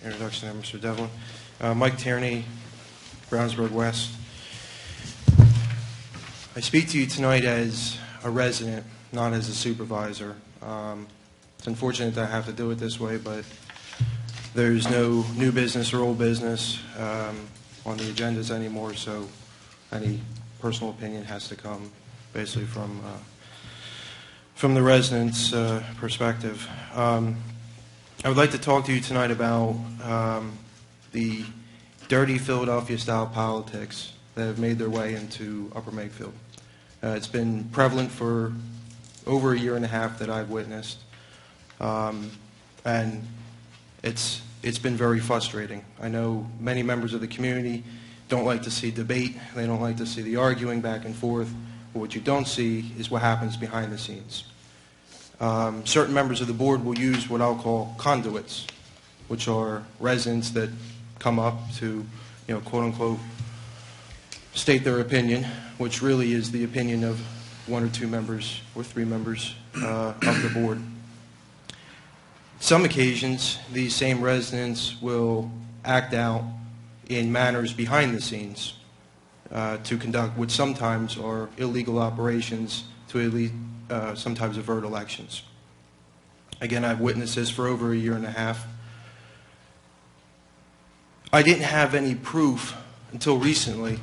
introduction there, Mr. Devlin. Mike Tierney, Brownsburg West. I speak to you tonight as a resident, not as a supervisor. It's unfortunate that I have to do it this way, but there's no new business or old business on the agendas anymore, so any personal opinion has to come basically from the residents' perspective. I would like to talk to you tonight about the dirty Philadelphia-style politics that have made their way into Upper Makefield. It's been prevalent for over a year and a half that I've witnessed, and it's been very frustrating. I know many members of the community don't like to see debate. They don't like to see the arguing back and forth. But what you don't see is what happens behind the scenes. Certain members of the board will use what I'll call conduits, which are residents that come up to, quote unquote, state their opinion, which really is the opinion of one or two members or three members of the board. Some occasions, these same residents will act out in manners behind the scenes to conduct what sometimes are illegal operations to sometimes avert elections. Again, I've witnessed this for over a year and a half. I didn't have any proof until recently,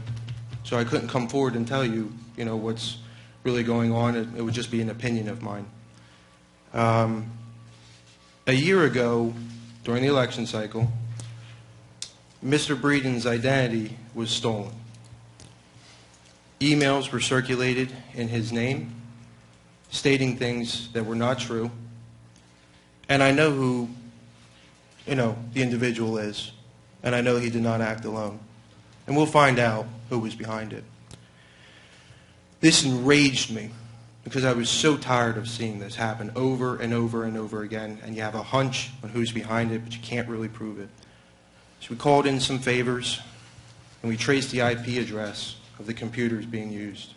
so I couldn't come forward and tell you, what's really going on. It would just be an opinion of mine. A year ago, during the election cycle, Mr. Breeden's identity was stolen. Emails were circulated in his name, stating things that were not true. And I know who, the individual is. And I know he did not act alone. And we'll find out who was behind it. This enraged me because I was so tired of seeing this happen over and over and over again. And you have a hunch on who's behind it, but you can't really prove it. So we called in some favors, and we traced the IP address of the computers being used.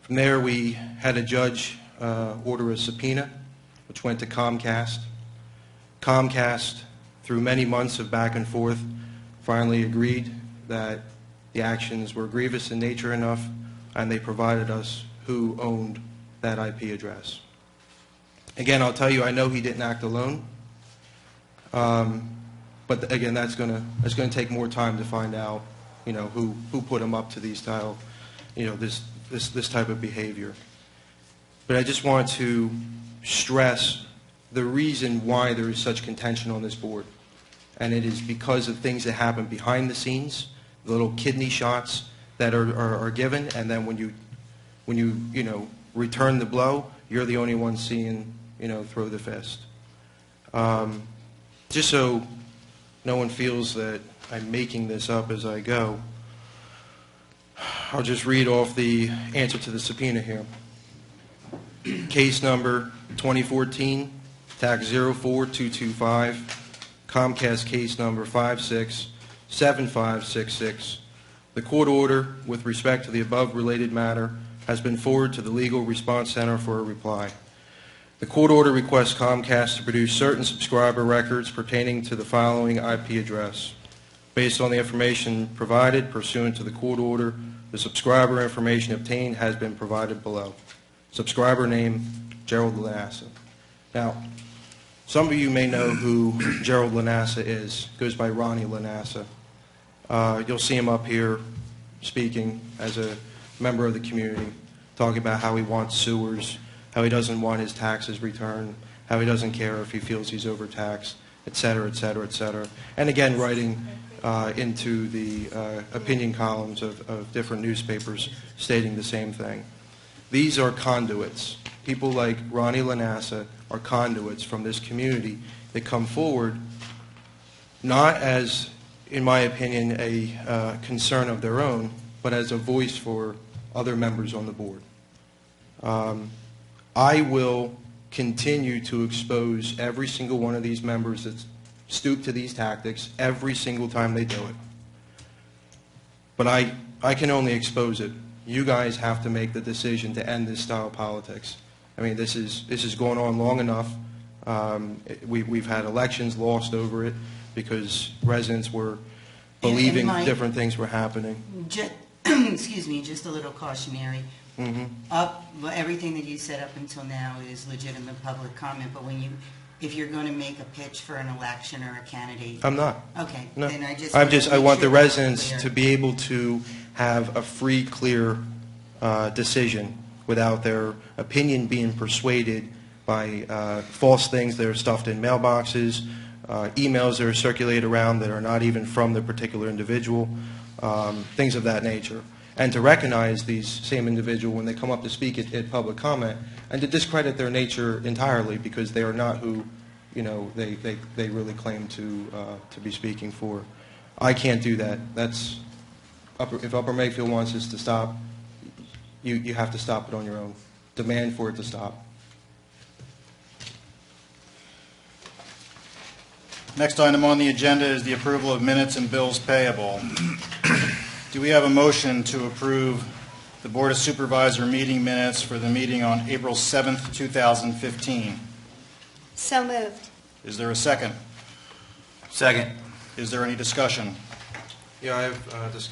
From there, we had a judge order a subpoena, which went to Comcast. Comcast, through many months of back and forth, finally agreed that the actions were grievous in nature enough, and they provided us who owned that IP address. Again, I'll tell you, I know he didn't act alone, but again, that's going to take more time to find out, who put him up to these style, this type of behavior. But I just want to stress the reason why there is such contention on this board, and it is because of things that happen behind the scenes, the little kidney shots that are given, and then when you return the blow, you're the only one seeing throw the fist. Just so no one feels that I'm making this up as I go, I'll just read off the answer to the subpoena here. Case number 2014, tax 04225, Comcast case number 567566. The court order with respect to the above related matter has been forwarded to the Legal Response Center for a reply. The court order requests Comcast to produce certain subscriber records pertaining to the following IP address. Based on the information provided pursuant to the court order, the subscriber information obtained has been provided below. Subscriber name, Gerald LaNasa. Now, some of you may know who Gerald LaNasa is. Goes by Ronnie LaNasa. You'll see him up here speaking as a member of the community, talking about how he wants sewers, how he doesn't want his taxes returned, how he doesn't care if he feels he's overtaxed, et cetera, et cetera, et cetera. And again, writing into the opinion columns of different newspapers stating the same thing. These are conduits. People like Ronnie LaNasa are conduits from this community that come forward not as, in my opinion, a concern of their own, but as a voice for other members on the board. I will continue to expose every single one of these members that stoop to these tactics every single time they do it. But I can only expose it. You guys have to make the decision to end this style of politics. I mean, this is going on long enough. We've had elections lost over it. because residents were believing Mike, different things were happening. Excuse me, just a little cautionary. Mm-hmm. Everything that you said up until now is legitimate public comment, but if you're going to make a pitch for an election or a candidate... I'm not. Okay, No. then I just... I want the residents clear. to be able to have a free, clear decision without their opinion being persuaded by false things that are stuffed in mailboxes, emails that are circulated around that are not even from the particular individual, things of that nature. And to recognize these same individuals when they come up to speak at public comment, and to discredit their nature entirely because they are not who, they really claim to be speaking for. I can't do that. That's if Upper Mayfield wants us to stop, you have to stop it on your own. Demand for it to stop. Next item on the agenda is the approval of minutes and bills payable. Do we have a motion to approve the Board of Supervisor meeting minutes for the meeting on April 7th, 2015? So moved. Is there a second? Second. Is there any discussion? Yeah, I have discussion.